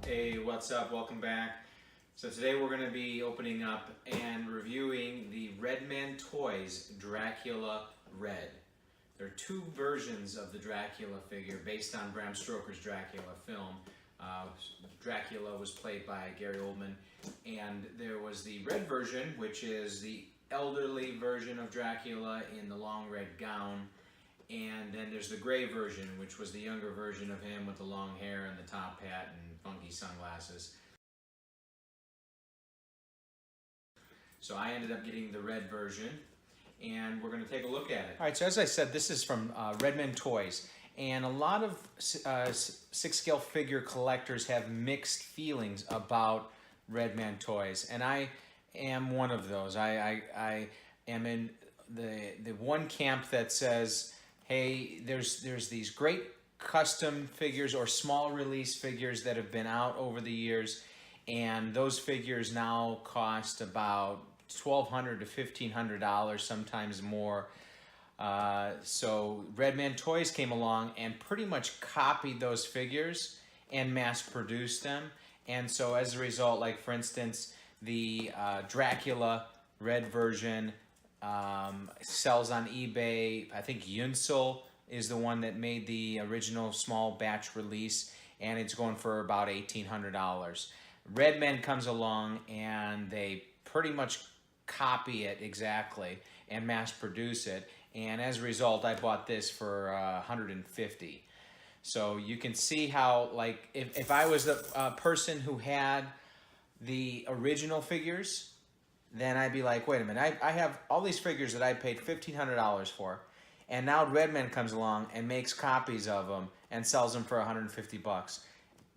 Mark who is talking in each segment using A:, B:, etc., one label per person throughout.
A: Hey, what's up? Welcome back. So today we're going to be opening up and reviewing the Redman Toys Dracula Red. There are two versions of the Dracula figure based on Bram Stoker's Dracula film. Dracula was played by Gary Oldman, and there was the red version, which is the elderly version of Dracula in the long red gown. And then there's the gray version, which was the younger version of him with the long hair and the top hat and funky sunglasses. So I ended up getting the red version, and we're going to take a look at it. All right, so as I said, this is from Redman Toys. And a lot of six-scale figure collectors have mixed feelings about Redman Toys. And I am one of those. I am in the one camp that says, hey, there's these great custom figures or small release figures that have been out over the years, and those figures now cost about $1,200 to $1,500, sometimes more. So Redman Toys came along and pretty much copied those figures and mass produced them. And so as a result, like for instance, the Dracula red version sells on eBay. I think Unsel is the one that made the original small batch release, and it's going for about $1,800. Redman comes along and they pretty much copy it exactly and mass produce it, and as a result I bought this for $150. So you can see how, like, if I was the person who had the original figures, then I'd be like, wait a minute, I have all these figures that I paid $1,500 for, and now Redman comes along and makes copies of them and sells them for $150.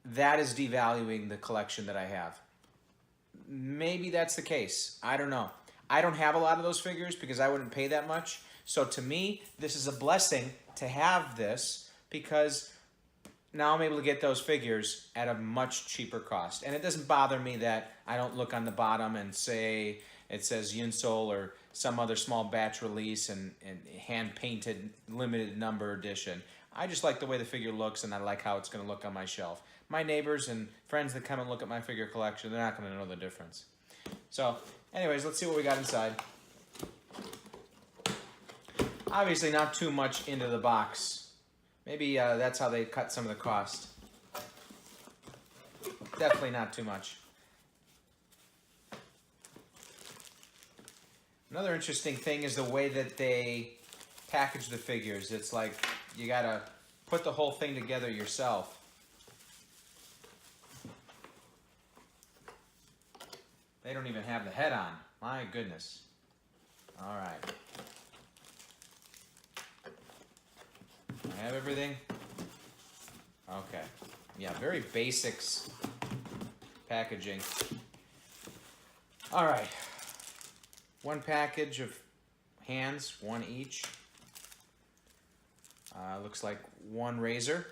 A: That is devaluing the collection that I have. Maybe that's the case. I don't know. I don't have a lot of those figures because I wouldn't pay that much. So to me, this is a blessing to have this, because now I'm able to get those figures at a much cheaper cost. And it doesn't bother me that I don't look on the bottom and say it says Unsel or some other small batch release and hand-painted limited number edition. I just like the way the figure looks, and I like how it's going to look on my shelf. My neighbors and friends that come and look at my figure collection, they're not going to know the difference. So anyways, let's see what we got inside. Obviously not too much into the box. Maybe that's how they cut some of the cost. Definitely not too much. Another interesting thing is the way that they package the figures. It's like you gotta put the whole thing together yourself. They don't even have the head on. My goodness. All right. I have everything? Okay. Yeah, very basics packaging. All right. One package of hands, one each. Looks like one razor,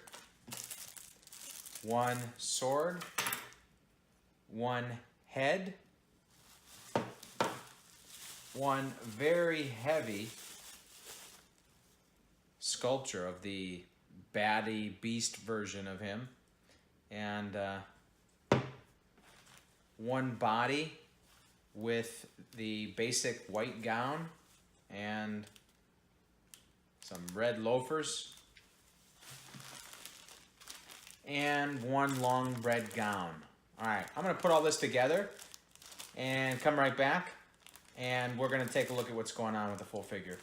A: one sword, one head, one very heavy sculpture of the baddie beast version of him, and one body with the basic white gown and some red loafers, and one long red gown. All right, I'm gonna put all this together and come right back, and we're gonna take a look at what's going on with the full figure.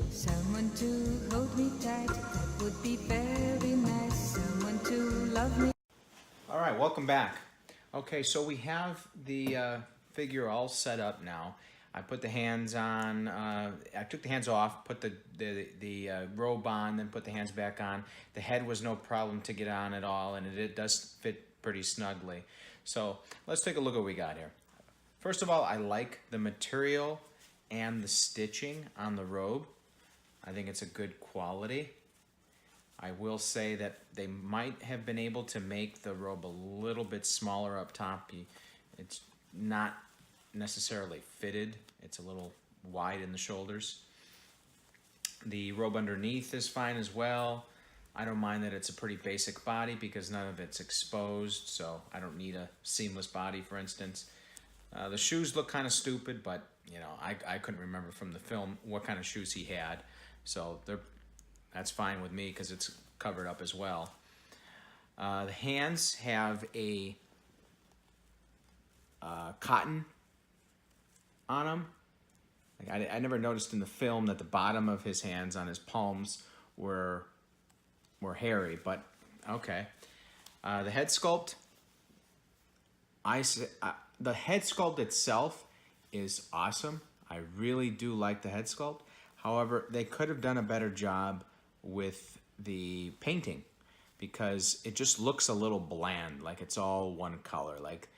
B: Someone to hold me tight, that would be very nice. Someone to love me.
A: All right, welcome back. Okay, so we have the figure all set up now. I put the hands on, I took the hands off, put the robe on, then put the hands back on. The head was no problem to get on at all, and it does fit pretty snugly. So let's take a look at what we got here. First of all, I like the material and the stitching on the robe. I think it's a good quality. I will say that they might have been able to make the robe a little bit smaller up top. It's not necessarily fitted. It's a little wide in the shoulders. The robe underneath is fine as well. I don't mind that it's a pretty basic body because none of it's exposed, so I don't need a seamless body, for instance. The shoes look kind of stupid, but you know, I couldn't remember from the film what kind of shoes he had, so that's fine with me because it's covered up as well. The hands have a cotton on them. Like I never noticed in the film that the bottom of his hands on his palms were hairy, but okay. The head sculpt, the head sculpt itself is awesome. I really do like the head sculpt. However, they could have done a better job with the painting because it just looks a little bland, like it's all one color. Like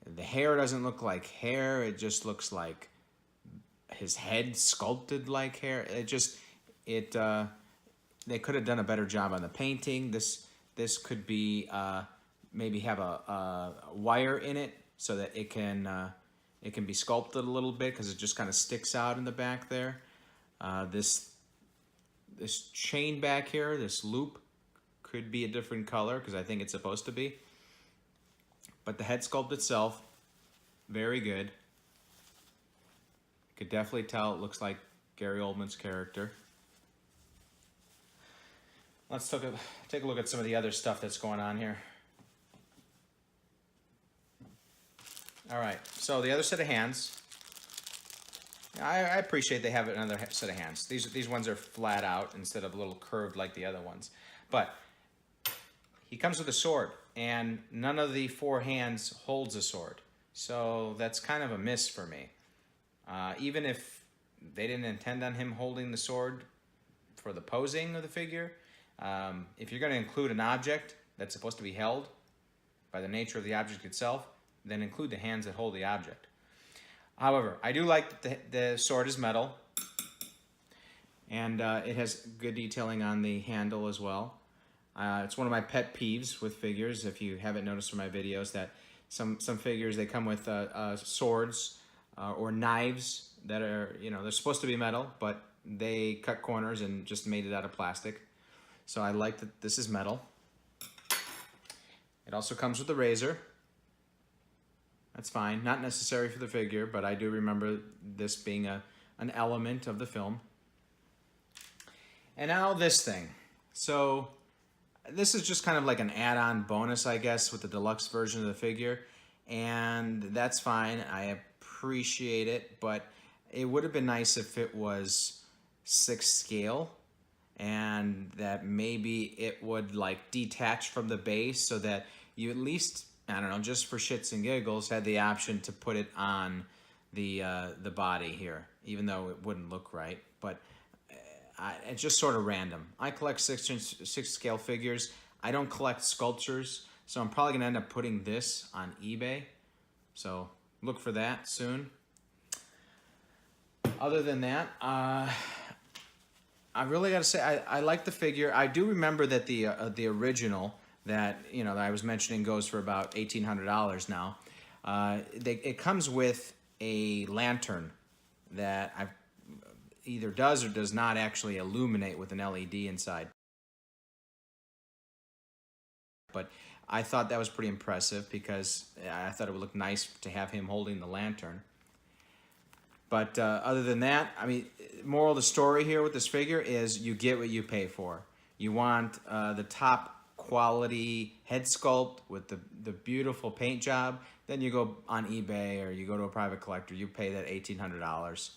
A: the hair doesn't look like hair, it just looks like his head sculpted like hair. They could have done a better job on the painting. This could be maybe have a wire in it so that it can be sculpted a little bit because it just kind of sticks out in the back there. This chain back here, this loop, could be a different color because I think it's supposed to be. But the head sculpt itself, very good. You could definitely tell it looks like Gary Oldman's character. Let's take a look at some of the other stuff that's going on here. All right, so the other set of hands. I appreciate they have another set of hands. These ones are flat out instead of a little curved like the other ones. But he comes with a sword, and none of the 4 hands holds a sword. So that's kind of a miss for me. Even if they didn't intend on him holding the sword for the posing of the figure, if you're going to include an object that's supposed to be held by the nature of the object itself, then include the hands that hold the object. However, I do like that the sword is metal, and it has good detailing on the handle as well. It's one of my pet peeves with figures, if you haven't noticed from my videos, that some figures, they come with swords or knives that are, you know, they're supposed to be metal, but they cut corners and just made it out of plastic. So I like that this is metal. It also comes with a razor. That's fine. Not necessary for the figure, but I do remember this being an element of the film. And now this thing. So this is just kind of like an add-on bonus, I guess, with the deluxe version of the figure. And that's fine. I appreciate it, but it would have been nice if it was 6 scale and that maybe it would like detach from the base so that you at least, I don't know, just for shits and giggles, had the option to put it on the body here, even though it wouldn't look right. But it's just sort of random. I collect 6 scale figures. I don't collect sculptures, so I'm probably gonna end up putting this on eBay. So look for that soon. Other than that, I really gotta say I like the figure. I do remember that the original that, you know, that I was mentioning goes for about $1,800 now. It comes with a lantern that either does or does not actually illuminate with an LED inside. But I thought that was pretty impressive because I thought it would look nice to have him holding the lantern. But other than that, I mean, moral of the story here with this figure is you get what you pay for. You want the top quality head sculpt with the beautiful paint job, then you go on eBay or you go to a private collector, you pay that $1,800.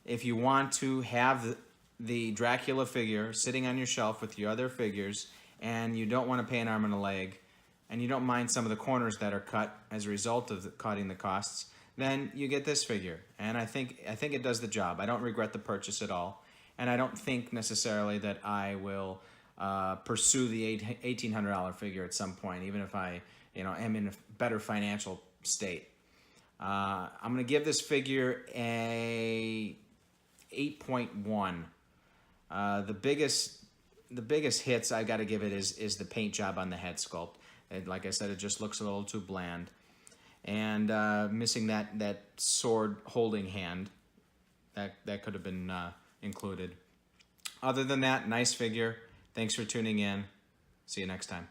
A: If you want to have the Dracula figure sitting on your shelf with your other figures and you don't want to pay an arm and a leg, and you don't mind some of the corners that are cut as a result of cutting the costs, then you get this figure. And I think it does the job. I don't regret the purchase at all. And I don't think necessarily that I will pursue the $1,800 figure at some point, even if I, you know, am in a better financial state. I'm going to give this figure a 8.1. The biggest hits I got to give it is the paint job on the head sculpt. And like I said, it just looks a little too bland. And missing that sword holding hand, that could have been included. Other than that, nice figure. Thanks for tuning in. See you next time.